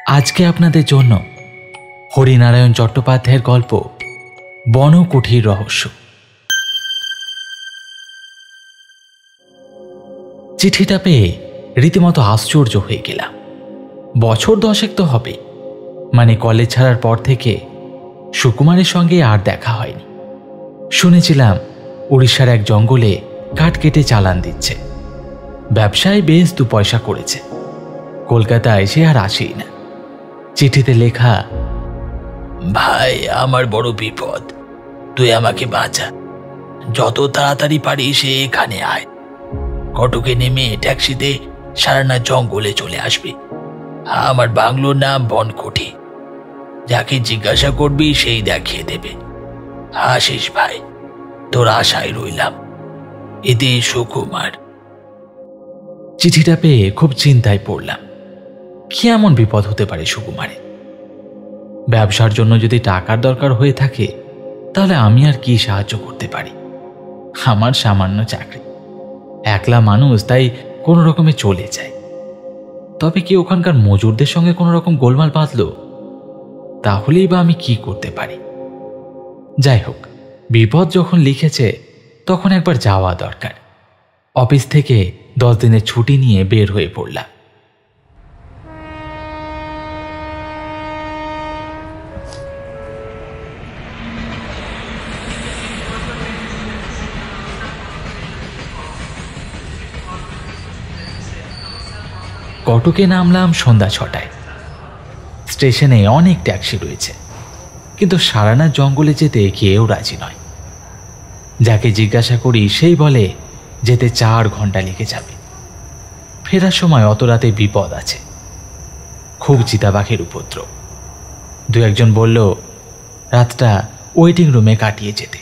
আজকে আপনাদের জন্য হরিনারায়ণ চট্টোপাধ্যায়ের গল্প বনকুঠির রহস্য। চিঠিটা পেয়ে রীতিমতো আশ্চর্য হয়ে গেলাম। বছর 10 তো হবে, মানে কলেজ ছাড়ার পর থেকে সুকুমারের সঙ্গে আর দেখা হয়নি। শুনেছিলাম উড়িষ্যার এক জঙ্গলে কাঠ কেটে চালান দিচ্ছে, ব্যবসায় বেশ 2 পয়সা করেছে। কলকাতায় সে আর আসেই না। চিঠিতে লেখা, ভাই আমার বড় বিপদ, তুই আমাকে বাঁচা, যত তাড়াতাড়ি পারিস এখানে আয়। কটকে নেমে ট্যাক্সিতে সারানা জঙ্গলে চলে আসবি। আমার বাংলোর নাম বনকুঠি, যাকে জিজ্ঞাসা করবি সেই দেখিয়ে দেবে। আসিস ভাই, তোর আশায় রইলাম। এতে সুকুমার। চিঠিটা পেয়ে খুব চিন্তায় পড়লাম। কি এমন বিপদ হতে পারে সুকুমারে? ব্যবসার জন্য যদি টাকার দরকার হয়ে থাকে, তাহলে আমি আর কি সাহায্য করতে পারি? আমার সামান্য চাকরি, একলা মানুষ, তাই কোনো রকমে চলে যায়। তবে কি ওখানকার মজুরদের সঙ্গে কোনো রকম গোলমাল বাঁধল? তাহলেই বা আমি কি করতে পারি? যাই হোক, বিপদ যখন লিখেছে তখন একবার যাওয়া দরকার। অফিস থেকে 10 দিনের ছুটি নিয়ে বের হয়ে পড়লাম। কটকে নামলাম সন্ধ্যা 6টায়। স্টেশনে অনেক ট্যাক্সি রয়েছে, কিন্তু সারানা জঙ্গলে যেতে কেউ রাজি নয়। যাকে জিজ্ঞাসা করি সেই বলে যেতে 4 ঘন্টা লেগে যাবে। ফেরার সময় অত রাতে বিপদ আছে, খুব চিতাবাঘের উপদ্রব। 2-1 বলল রাতটা ওয়েটিং রুমে কাটিয়ে যেতে।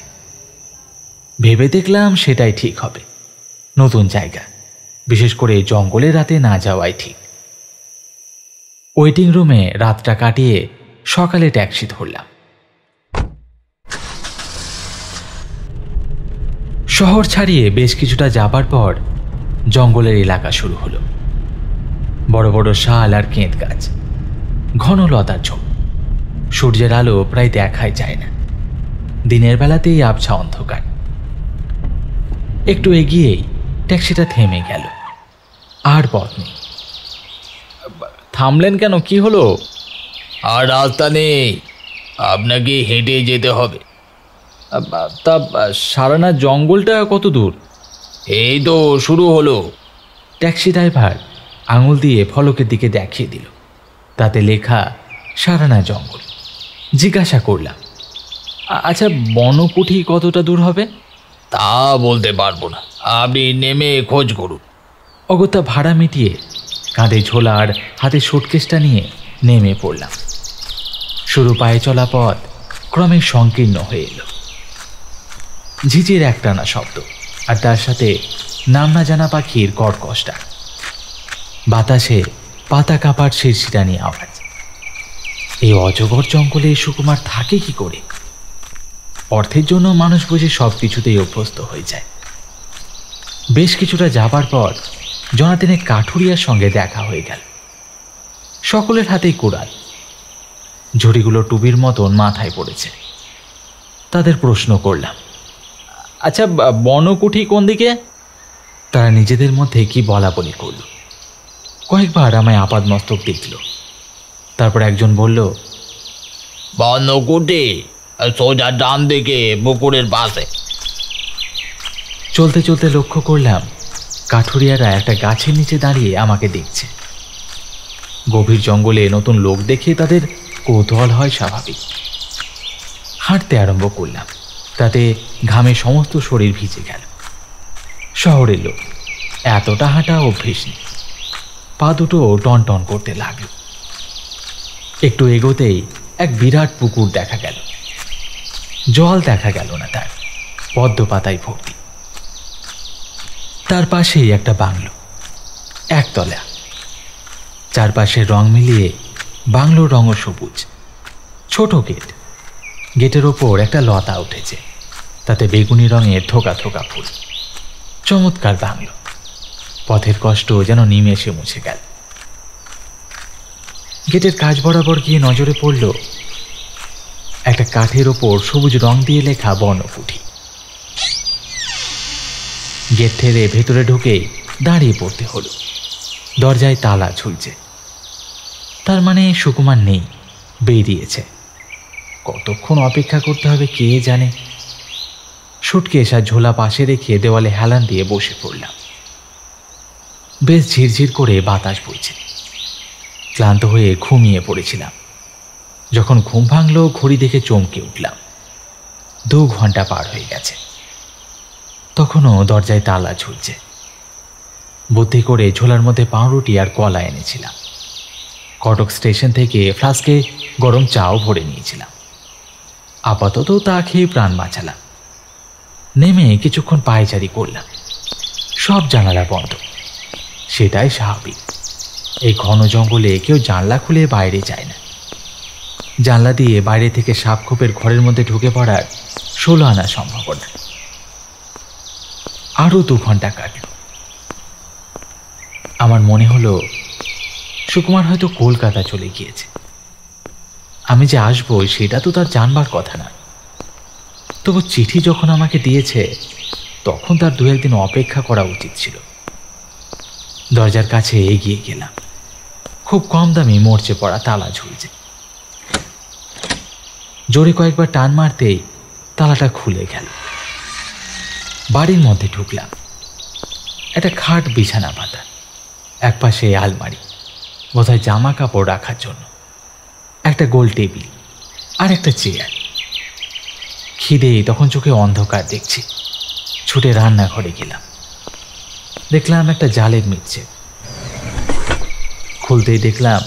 ভেবে দেখলাম সেটাই ঠিক হবে। নতুন জায়গা, বিশেষ করে জঙ্গলে রাতে না যাওয়াই ঠিক। ওয়েটিং রুমে রাতটা কাটিয়ে সকালে ট্যাক্সি ধরলাম। শহর ছাড়িয়ে বেশ কিছুটা যাবার পর জঙ্গলের এলাকা শুরু হলো। বড় বড় শাল আর কেঁদ গাছ, ঘন লতার ঝোপ। সূর্যের আলো প্রায় দেখাই যায় না, দিনের বেলাতেই আবছা অন্ধকার। একটু এগিয়েই ট্যাক্সিটা থেমে গেল। আর পথ নেই। থামলেন কেন, কি হলো? আর রাস্তা নেই, আপনাকে হেঁটে যেতে হবে। তা সারানা জঙ্গলটা কত দূর? এই তো শুরু হলো। ট্যাক্সি ড্রাইভার আঙুল দিয়ে ফলকের দিকে দেখিয়ে দিল, তাতে লেখা সারানা জঙ্গল। জিজ্ঞাসা করলাম, আচ্ছা বনকুঠি কতটা দূর হবে? তা বলতে পারবো না, আপনি নেমে খোঁজ করুন। অগত্যা ভাড়া মিটিয়ে কাঁধে ঝোলা আর হাতে সুটকেসটা নিয়ে নেমে পড়লাম। শুরু পায়ে চলা পথ ক্রমে সংকীর্ণ হয়ে এলো। ঝিঝির একটানা শব্দ, আর তার সাথে নাম না জানা পাখির কর্কশ ডাক। বাতাসে পাতা কাঁপার শিরশিরানি আওয়াজ। এই অজগর জঙ্গলে সুকুমার থাকে কি করে? অর্থের জন্য মানুষ বুঝে সব কিছুতেই অভ্যস্ত হয়ে যায়। বেশ কিছুটা যাবার পর জনাতেনের কাঠুরিয়ার সঙ্গে দেখা হয়ে গেল। সকলের হাতেই কুড়াল, ঝুড়িগুলো টুবির মতন মাথায় পড়েছে। তাদের প্রশ্ন করলাম, আচ্ছা বনকুঠি কোন দিকে? তারা নিজেদের মধ্যে কি বলা বলি করল। কয়েকবার আমায় আপাদমস্তক দেখল। তারপর একজন বলল, বনকুঠি সোজা ডান দিকে পুকুরের পাশে। চলতে চলতে লক্ষ্য করলাম কাঠুরিয়ারা একটা গাছের নিচে দাঁড়িয়ে আমাকে দেখছে। গভীর জঙ্গলে নতুন লোক দেখে তাদের কৌতূহল হয় স্বাভাবিক। হাঁটতে আরম্ভ করলাম, তাতে ঘামে সমস্ত শরীর ভিজে গেল। শহরের লোক, এতটা হাঁটা অভ্যেস নেই। পা দুটো টন টন করতে লাগল। একটু এগোতেই এক বিরাট পুকুর দেখা গেল। জল দেখা গেল না তার, পদ্ম পাতায় ভর্তি। তার পাশেই একটা বাংলো, একতলা। চারপাশে রং মিলিয়ে বাংলোর রঙও সবুজ। ছোট গেট, গেটের ওপর একটা লতা উঠেছে, তাতে বেগুনি রঙের থোকা থোকা ফুল। চমৎকার বাংলো, পথের কষ্ট যেন নিমেষে মুছে গেল। গেটের কাজ বরাবর গিয়ে নজরে পড়ল একটা কাঠের ওপর সবুজ রং দিয়ে লেখা বনকুঠি। গেট ঠেলে ভেতরে ঢুকে দাঁড়িয়ে পড়তে হলো। দরজায় তালা ঝুলছে, তার মানে সুকুমার নেই, বেরিয়েছে। কতক্ষণ অপেক্ষা করতে হবে কে জানে। সুটকেস আর ঝোলা পাশে রেখে দেওয়ালে হেলান দিয়ে বসে পড়লাম। বেশ ঝিরঝির করে বাতাস বইছে। ক্লান্ত হয়ে ঘুমিয়ে পড়েছিলাম। যখন ঘুম ভাঙল ঘড়ি দেখে চমকে উঠলাম। 2 ঘন্টা পার হয়ে গেছে। তখনও দরজায় তালা ঝুলছে। বুদ্ধি করে ঝোলার মধ্যে পাউরুটি আর কলা এনেছিলাম। কটক স্টেশন থেকে ফ্লাস্কে গরম চাও ভরে নিয়েছিলাম। আপাতত তা খেয়ে প্রাণ বাঁচালাম। নেমে কিছুক্ষণ পায়চারি করলাম। সব জানালা বন্ধ। সেটাই স্বাভাবিক। এই ঘন জঙ্গলে কেউ জানলা খুলে বাইরে যায় না। জানলা দিয়ে বাইরে থেকে সাপখোপের ঘরের মধ্যে ঢুকে পড়ার 16 আনা সম্ভাবনা। আরও 2 ঘন্টা কাটল। আমার মনে হলো সুকুমার হয়তো কলকাতা চলে গিয়েছে। আমি যে আসবো সেটা তো তার জানবার কথা না। তবু চিঠি যখন আমাকে দিয়েছে তখন তার 2-1 দিন অপেক্ষা করা উচিত ছিল। দরজার কাছে এগিয়ে গেলাম। খুব কম দামি মরচে পড়া তালা ঝুলছে। জোরে কয়েকবার টান মারতেই তালাটা খুলে গেল। বাড়ির মধ্যে ঢুকলাম। একটা খাট বিছানা পাতা, একপাশে আলমারি, বোধহয় জামা কাপড় রাখার জন্য, একটা গোল টেবিল আর একটা চেয়ার। খিদে তখন চোখে অন্ধকার দেখছি। ছুটে রান্নাঘরে গেলাম। দেখলাম একটা জালের মিটছে। খুলতেই দেখলাম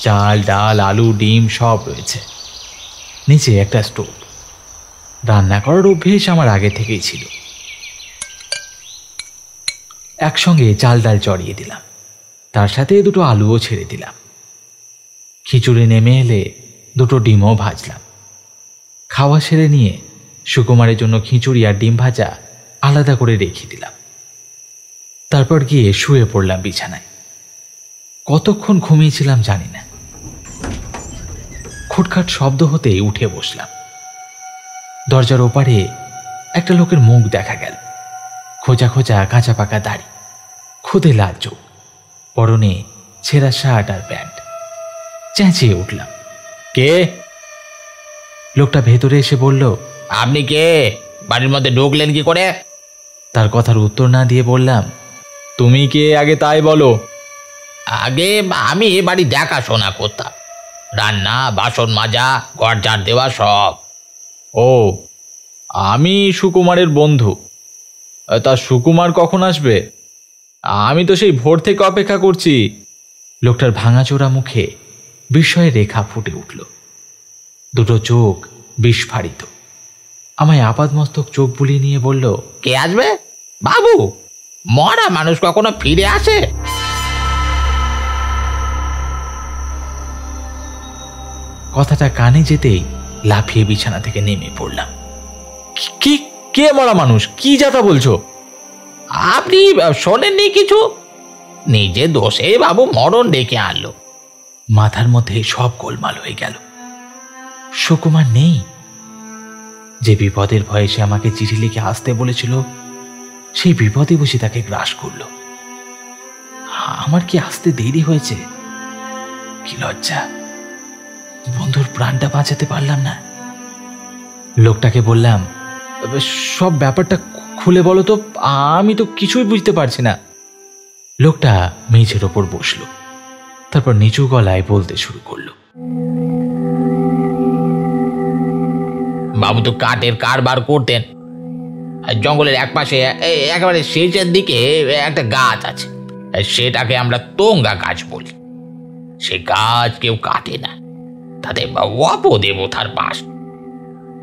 চাল, ডাল, আলু, ডিম সব রয়েছে। নিচে একটা স্টোভ। রান্না করার অভ্যেস আমার আগে থেকেই ছিল। একসঙ্গে চাল ডাল চড়িয়ে দিলাম, তার সাথে 2টো আলুও ছেড়ে দিলাম। খিচুড়ি নেমে এলে 2টো ডিমও ভাজলাম। খাওয়া সেরে নিয়ে সুকুমারের জন্য খিচুড়ি আর ডিম ভাজা আলাদা করে রেখে দিলাম। তারপর গিয়ে শুয়ে পড়লাম বিছানায়। কতক্ষণ ঘুমিয়েছিলাম জানি না। খুটখাট শব্দ হতেই উঠে বসলাম। দরজার ওপারে একটা লোকের মুখ দেখা গেল। খোঁজা খোঁজা কাঁচা পাকা দাড়ি, খুদে লাল চোখ, পরনে ছেঁড়া শার্ট আর প্যান্ট। চেঁচিয়ে উঠলাম, কে? লোকটা ভেতরে এসে বলল, আপনি কে? বাড়ির মধ্যে ঢুকলেন কি করে? তার কথার উত্তর না দিয়ে বললাম, তুমি কে আগে তাই বলো। আগে আমি এ বাড়ি দেখাশোনা করতাম, রান্না, বাসন মাজা, ঘর ঝাড় দেওয়া সব। ও, আমি সুকুমারের বন্ধু। তা সুকুমার কখন আসবে? আমি তো সেই ভোর থেকে অপেক্ষা করছি। লোকটার ভাঙাচোরা মুখে বিস্ময়ের রেখা ফুটে উঠল। 2টো চোখ বিস্ফারিত। আমায় আপাদমস্তক চোখ বুলিয়ে নিয়ে বলল, কে আসবে? বাবু, মরা মানুষ কখনো ফিরে আসে? কথাটা কানে যেতেই লাফিয়ে বিছানা থেকে নেমে পড়লাম। কি? কে মরা মানুষ? কি যাতা বলছো? আপনি শোনেননি কিছু? নিজে দোষে বাবু মরণ ডেকে আনলো। মাথার মধ্যে সব গোলমাল হয়ে গেল। সুকুমার নেই। যে বিপদের ভয়ে সে আমাকে চিঠি লিখে আসতে বলেছিল, সেই বিপদে বসে তাকে গ্রাস করল। আমার কি আসতে দেরি হয়েছে? কি লজ্জা! বন্ধুর প্রাণটা বাঁচাতে পারলাম না। লোকটাকে বললাম, সব ব্যাপারটা খুলে বলো তো, আমি তো কিছুই বুঝতে পারছি না। লোকটা মেঝের ওপর বসল, তারপর নিচু গলায় বলতে শুরু করলো, বাবু তো কাঠের কারবার করতেন। জঙ্গলের একপাশে একেবারে শেষের দিকে একটা গাছ আছে, সেটাকে আমরা তোঙ্গা গাছ বলি। সে গাছ কেউ কাটে না, তাতে অপদেবতার বাস।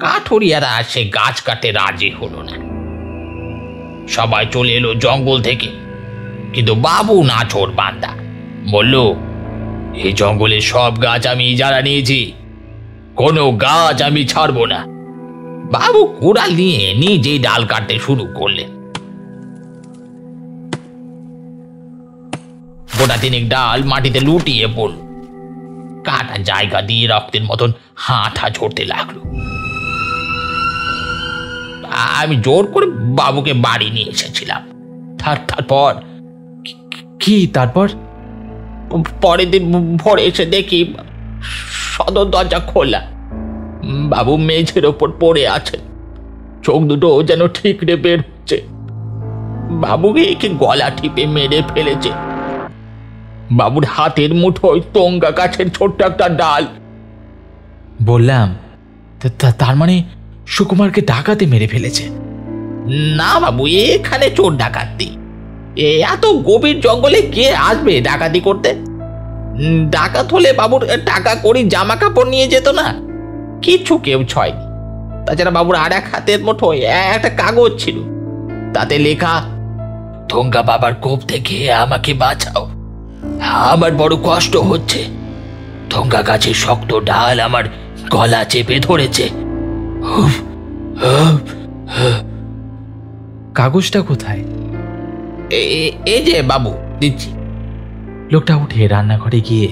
কাঠুরিয়ারা সে গাছ কাটতে রাজি হলো না। সবাই চলে এলো জঙ্গল থেকে, কিন্তু বাবু নাছোড় বান্দা বলল, এই জঙ্গলের সব গাছ আমি ইজারা নিয়েছি, কোনো গাছ আমি ছাড়বো না। বাবু কুড়াল নিয়ে নিজেই ডাল কাটতে শুরু করলেন। গোটা 3 ডাল মাটিতে লুটিয়ে পড়ল। কাটা জায়গা দিয়ে রক্তের মতন হাঁটা ঝরতে লাগলো। আমি জোর করে বাবুকে বাড়ি নিয়ে এসেছিলাম। তারপর কি তারপর? পরের দিন ভোরে এসে দেখি সদর দরজা খোলা, বাবু মেঝের ওপর পড়ে আছে, চোখ দুটো যেন ঠিকরে বের হচ্ছে। বাবুকে একে গলা টিপে মেরে ফেলেছে। বাবুর হাতের মুঠোয় তোঙ্গা গাছের ছোট্ট একটা ডাল। বললাম, তার মানে সুকুমারকে ডাকাতে মেরে ফেলেছে? না বাবু, এখানে চোর ডাকাতি, এত গভীর জঙ্গলে কে আসবে ডাকাতি করতে? ডাকাত হলে বাবুর টাকা করি জামা কাপড় নিয়ে যেত না, কিছু কেউ ছয়নি। তাছাড়া বাবুর আর এক হাতের মুঠোয় একটা কাগজ ছিল, তাতে লেখা, তোঙ্গা বাবার কোপ থেকে আমাকে বাঁচাও, আমার বড় কষ্ট হচ্ছে, তোঙ্গা গাছের শক্ত ডাল আমার গলা চেপে ধরেছে। কাগজটা কোথায়? এই যে বাবু, দিচ্ছি। লোকটা উঠে রান্নাঘরে গিয়ে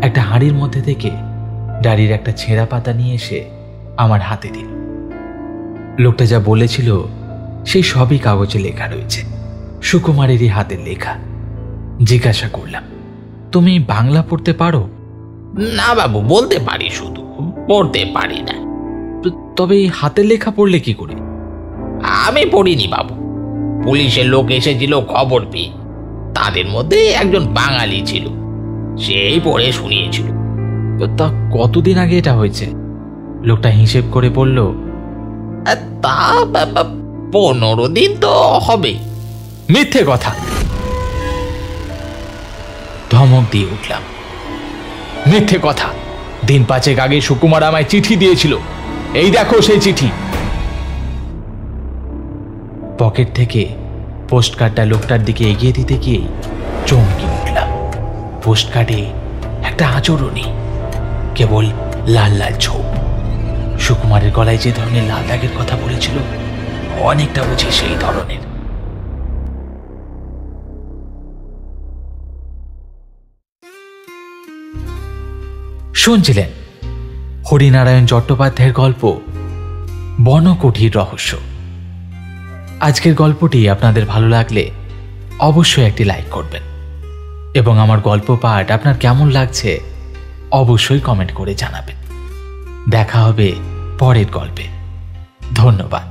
একটা হাঁড়ির মধ্যে থেকে ডাড়ির একটা ছেঁড়া পাতা নিয়ে এসে আমার হাতে দিল। লোকটা যা বলেছিল সেই সবই কাগজে লেখা রয়েছে, সুকুমারেরই হাতের লেখা। জিজ্ঞাসা করলাম, তুমি বাংলা পড়তে পারো? না বাবু, বলতে পারি, শুধু পড়তে পারি না। তবে এই হাতের লেখা পড়লে কি করে? আমি পড়িনি বাবু, পুলিশের লোক এসেছিল খবর পেয়ে, তাদের মধ্যে একজন বাঙালি ছিল, সেই পড়ে শুনিয়েছিল। তা কতদিন আগে এটা হয়েছে? লোকটা হিসেব করে বলল, তা 15 দিন তো হবে। মিথ্যে কথা! ধমক দিয়ে উঠলাম, মিথ্যে কথা! দিন 5 আগে সুকুমার আমায় চিঠি দিয়েছিল, এই দেখো সেই চিঠি। পকেট থেকে পোস্টকার্ডটা লোকটার দিকে এগিয়ে দিতে গিয়েই চমকে উঠলাম। পোস্টকার্ডে একটা আঁচড়ও নেই, কেবল লাল লাল ছোপ। সুকুমারের গলায় যে ধরনের লাল দাগের কথা বলেছিল, অনেকটা বুঝি সেই ধরনের। শুনছিলেন হরিনারায়ণ চট্টোপাধ্যায়ের গল্প বনকুঠির রহস্য। আজকের গল্পটি আপনাদের ভালো লাগলে অবশ্যই একটি লাইক করবেন এবং আমার গল্প পাঠ আপনার কেমন লাগছে অবশ্যই কমেন্ট করে জানাবেন। দেখা হবে পরের গল্পে। ধন্যবাদ।